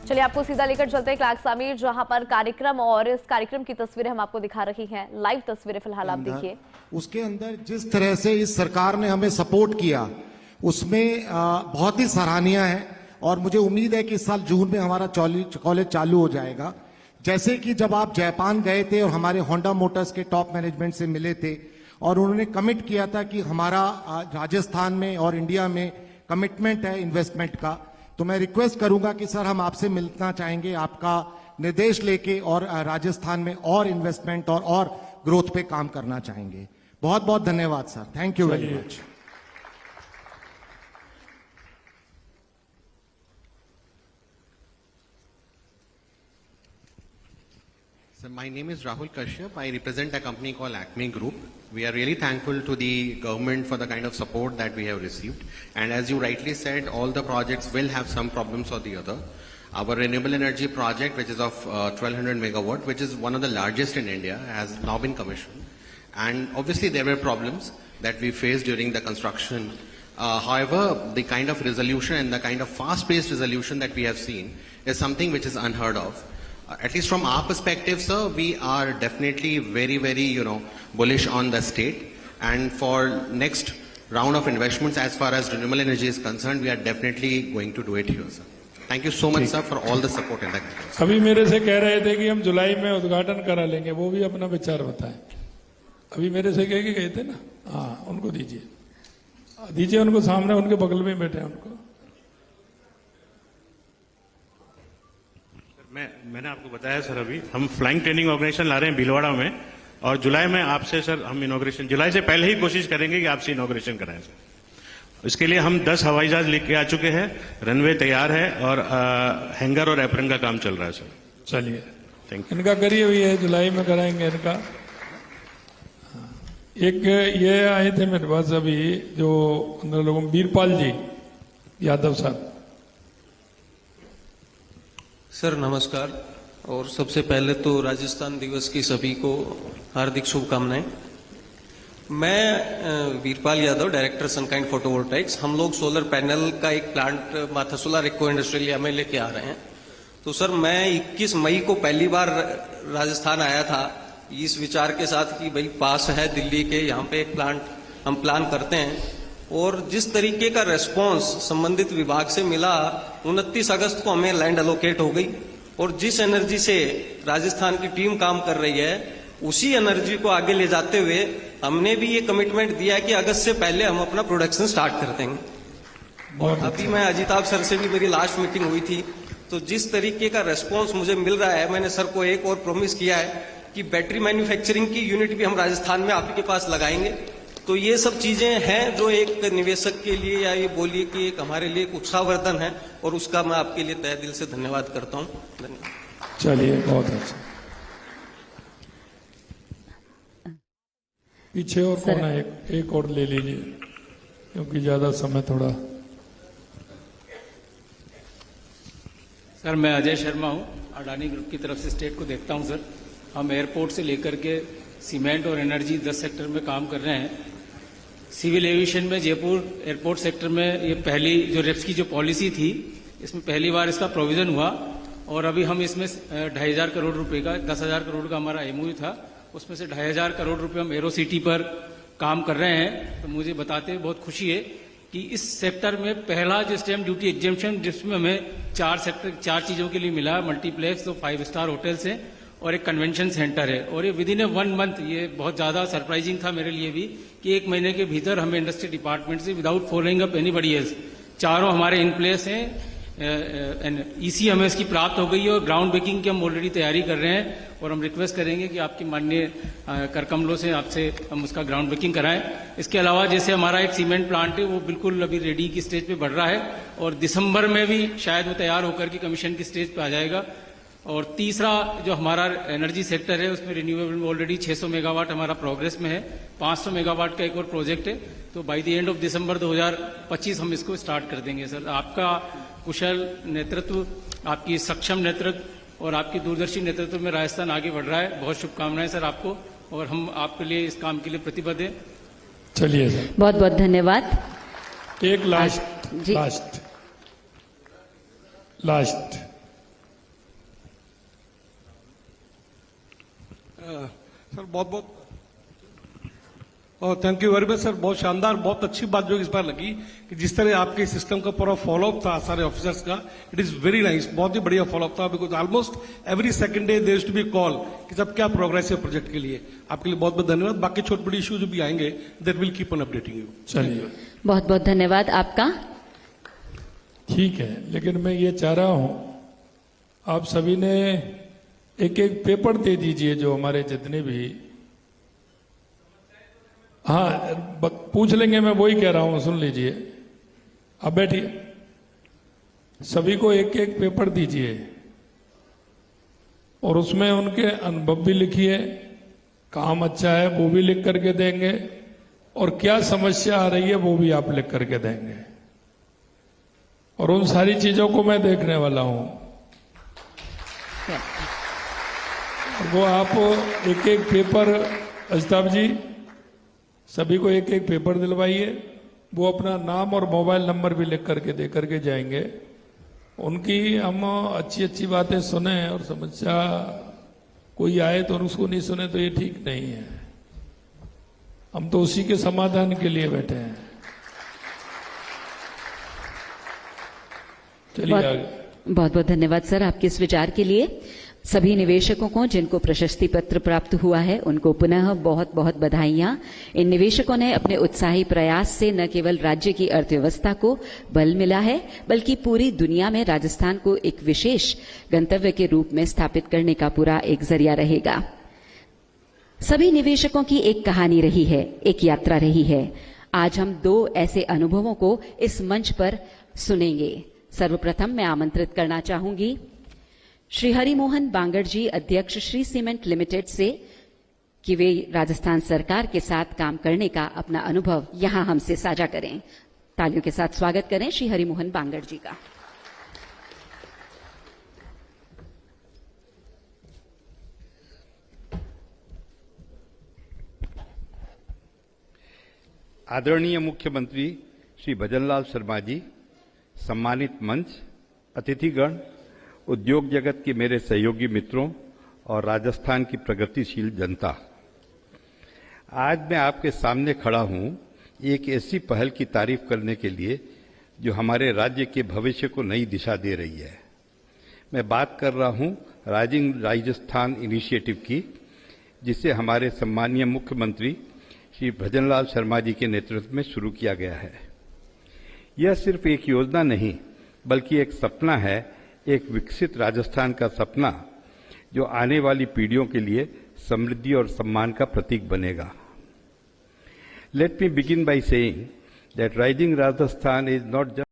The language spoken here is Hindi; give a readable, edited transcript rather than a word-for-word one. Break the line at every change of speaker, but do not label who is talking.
चलिए आपको सीधा लेकर चलते हैं क्लार्क्स आमिर, जहां पर कार्यक्रम और इस कार्यक्रम की तस्वीरें हम आपको दिखा रही हैं। लाइव तस्वीरें फिलहाल आप देखिए।
उसके अंदर जिस तरह से इस सरकार ने हमें सपोर्ट किया उसमें बहुत ही सराहनीय है और मुझे उम्मीद है कि इस साल जून में हमारा कॉलेज चालू हो जाएगा। जैसे कि जब आप जापान गए थे और हमारे होंडा मोटर्स के टॉप मैनेजमेंट से मिले थे और उन्होंने कमिट किया था कि हमारा राजस्थान में और इंडिया में कमिटमेंट है इन्वेस्टमेंट का, तो मैं रिक्वेस्ट करूंगा कि सर हम आपसे मिलना चाहेंगे, आपका निर्देश लेके और राजस्थान में और इन्वेस्टमेंट और ग्रोथ पे काम करना चाहेंगे। बहुत बहुत धन्यवाद sir, thank you very much.
So my name is Rahul Kashyap. I represent a company called Acme Group. We are really thankful to the government for the kind of support that we have received. And as you rightly said, all the projects will have some problems or the other. Our renewable energy project, which is of 1200 megawatt, which is one of the largest in India, has now been commissioned. And obviously there were problems that we faced during the construction. However, the kind of resolution and the kind of fast-paced resolution that we have seen is something which is unheard of. At least from our perspective, sir, we are definitely very, very, bullish on the state. And for next round of investments, as far as renewable energy is concerned, we are definitely going to do it here, sir. Thank you so much, sir, for all the support and the guidance.
अभी मेरे से कह रहे थे कि हम जुलाई में उद्घाटन करा लेंगे, वो भी अपना विचार बताएं। अभी मेरे से कह के गए थे ना, हाँ, उनको दीजिए उनको, सामने उनके बगल में बैठे हैं उनको।
मैंने आपको बताया सर, अभी हम फ्लाइंग ट्रेनिंग ऑर्गेनाइजेशन ला रहे हैं भीलवाड़ा में, और जुलाई में आपसे सर हम इनॉग्रेशन, जुलाई से पहले ही कोशिश करेंगे कि आपसे इनॉग्रेशन कराएं सर। इसके लिए हम 10 हवाई जहाज लेके आ चुके हैं, रनवे तैयार है और हैंगर और एप्रन का काम चल रहा है सर।
चलिए,
थैंक यू।
इनका करिए हुई है, जुलाई में कराएंगे इनका। एक ये आए थे मेरे पास अभी जो 15 लोगों, वीरपाल जी यादव साहब।
सर नमस्कार, और सबसे पहले तो राजस्थान दिवस की सभी को हार्दिक शुभकामनाएं। मैं वीरपाल यादव, डायरेक्टर सनकाइंड फोटोवोल्टाइक्स। हम लोग सोलर पैनल का एक प्लांट माथासुला इको इंडस्ट्रियल में लेके आ रहे हैं। तो सर मैं 21 मई को पहली बार राजस्थान आया था इस विचार के साथ कि भाई पास है दिल्ली के, यहाँ पे एक प्लांट हम प्लान करते हैं। और जिस तरीके का रेस्पॉन्स संबंधित विभाग से मिला, 29 अगस्त को हमें लैंड एलोकेट हो गई, और जिस एनर्जी से राजस्थान की टीम काम कर रही है उसी एनर्जी को आगे ले जाते हुए हमने भी ये कमिटमेंट दिया है कि अगस्त से पहले हम अपना प्रोडक्शन स्टार्ट कर देंगे। और अभी मैं अजिताभ सर से भी मेरी लास्ट मीटिंग हुई थी, तो जिस तरीके का रेस्पॉन्स मुझे मिल रहा है, मैंने सर को एक और प्रॉमिस किया है कि बैटरी मैन्युफैक्चरिंग की यूनिट भी हम राजस्थान में आपके पास लगाएंगे। तो ये सब चीजें हैं जो एक निवेशक के लिए, या ये बोलिए कि एक हमारे लिए एक उत्साहवर्धन है, और उसका मैं आपके लिए तहे दिल से धन्यवाद करता हूं। धन्यवाद।
चलिए, बहुत अच्छा। पीछे और कौन है? एक और ले लीजिए क्योंकि ज्यादा समय थोड़ा।
सर मैं अजय शर्मा हूं, अडानी ग्रुप की तरफ से स्टेट को देखता हूं। सर हम एयरपोर्ट से लेकर के सीमेंट और एनर्जी 10 सेक्टर में काम कर रहे हैं। सिविल एविएशन में जयपुर एयरपोर्ट सेक्टर में ये पहली जो रेप्स की जो पॉलिसी थी, इसमें पहली बार इसका प्रोविजन हुआ, और अभी हम इसमें 2,500 करोड़ रुपए का, 10,000 करोड़ का हमारा एमओयू था, उसमें से 2,500 करोड़ रुपए हम एरो सिटी पर काम कर रहे हैं। तो मुझे बताते हुए बहुत खुशी है कि इस सेक्टर में पहला जो स्टैम्प ड्यूटी एग्जेम्पशन, जिसमें हमें 4 चीजों के लिए मिला, मल्टीप्लेक्स, 2 5 स्टार होटल्स हैं और एक कन्वेंशन सेंटर है। और ये विद इन 1 मंथ, ये बहुत ज्यादा सरप्राइजिंग था मेरे लिए भी कि 1 महीने के भीतर हमें इंडस्ट्री डिपार्टमेंट से without following up anybody else, चारों हमारे इन प्लेस हैं। ईसी हमें इसकी प्राप्त हो गई है, और ग्राउंड ब्रेकिंग की हम ऑलरेडी तैयारी कर रहे हैं, और हम रिक्वेस्ट करेंगे कि आपकी माननीय कर कमलों से आपसे हम उसका ग्राउंड ब्रेकिंग कराएं। इसके अलावा जैसे हमारा एक सीमेंट प्लांट है, वो बिल्कुल अभी रेडी की स्टेज पे बढ़ रहा है, और दिसंबर में भी शायद वो तैयार होकर के कमीशन की स्टेज पे आ जाएगा। और तीसरा जो हमारा एनर्जी सेक्टर है, उसमें रिन्यूएबल में ऑलरेडी 600 मेगावाट हमारा प्रोग्रेस में है, 500 मेगावाट का एक और प्रोजेक्ट है। तो by the end of December 2025 हम इसको स्टार्ट कर देंगे। सर आपका कुशल नेतृत्व, आपकी सक्षम नेतृत्व और आपकी दूरदर्शी नेतृत्व में राजस्थान आगे बढ़ रहा है। बहुत शुभकामनाएं सर आपको, और हम आपके लिए इस काम के लिए प्रतिबद्ध हैं।
चलिए सर,
बहुत बहुत धन्यवाद।
एक लास्ट
सर बहुत बहुत thank you very much sir. बहुत शानदार, बहुत अच्छी बात जो इस बार लगी कि जिस तरह आपके सिस्टम का पूरा फॉलोअप था सारे ऑफिसर्स का, इट इज वेरी नाइस, बहुत ही बढ़िया फॉलोअप था। Because almost every second day there to be call कि सब क्या प्रोग्रेस है प्रोजेक्ट के लिए। आपके लिए बहुत बहुत धन्यवाद। बाकी छोटे बड़े इश्यू जो भी आएंगे that will keep on updating you.
चलिए,
बहुत बहुत धन्यवाद आपका।
ठीक है, लेकिन मैं ये चाह रहा हूं आप सभी ने एक एक पेपर दे दीजिए जो हमारे जितने भी, हाँ पूछ लेंगे, मैं वही कह रहा हूं, सुन लीजिए। अब बैठिए, सभी को एक एक पेपर दीजिए और उसमें उनके अनुभव भी लिखिए, काम अच्छा है वो भी लिख करके देंगे और क्या समस्या आ रही है वो भी आप लिख करके देंगे। और उन सारी चीजों को मैं देखने वाला हूं। वो आप एक एक पेपर, अजताब जी सभी को एक एक पेपर दिलवाइए, वो अपना नाम और मोबाइल नंबर भी लिख करके दे करके जाएंगे। उनकी हम अच्छी अच्छी बातें सुने और समस्या कोई आए तो उसको नहीं सुने तो ये ठीक नहीं है। हम तो उसी के समाधान के लिए बैठे हैं। चलिए आगे।
बहुत बहुत धन्यवाद सर आपके इस विचार के लिए। सभी निवेशकों को जिनको प्रशस्ति पत्र प्राप्त हुआ है उनको पुनः बहुत बहुत बधाइयां। इन निवेशकों ने अपने उत्साही प्रयास से न केवल राज्य की अर्थव्यवस्था को बल मिला है बल्कि पूरी दुनिया में राजस्थान को एक विशेष गंतव्य के रूप में स्थापित करने का पूरा एक जरिया रहेगा। सभी निवेशकों की एक कहानी रही है, एक यात्रा रही है। आज हम 2 ऐसे अनुभवों को इस मंच पर सुनेंगे। सर्वप्रथम मैं आमंत्रित करना चाहूंगी श्री हरिमोहन बांगड़ जी, अध्यक्ष श्री सीमेंट लिमिटेड से, कि वे राजस्थान सरकार के साथ काम करने का अपना अनुभव यहां हमसे साझा करें। तालियों के साथ स्वागत करें श्री हरिमोहन बांगड़ जी का।
आदरणीय मुख्यमंत्री श्री भजनलाल शर्मा जी, सम्मानित मंच, अतिथिगण, उद्योग जगत के मेरे सहयोगी मित्रों और राजस्थान की प्रगतिशील जनता, आज मैं आपके सामने खड़ा हूं एक ऐसी पहल की तारीफ करने के लिए जो हमारे राज्य के भविष्य को नई दिशा दे रही है। मैं बात कर रहा हूं राइजिंग राजस्थान इनिशिएटिव की, जिसे हमारे सम्मानीय मुख्यमंत्री श्री भजनलाल शर्मा जी के नेतृत्व में शुरू किया गया है। यह सिर्फ एक योजना नहीं बल्कि एक सपना है, एक विकसित राजस्थान का सपना जो आने वाली पीढ़ियों के लिए समृद्धि और सम्मान का प्रतीक बनेगा। Let me begin by saying that rising Rajasthan is not just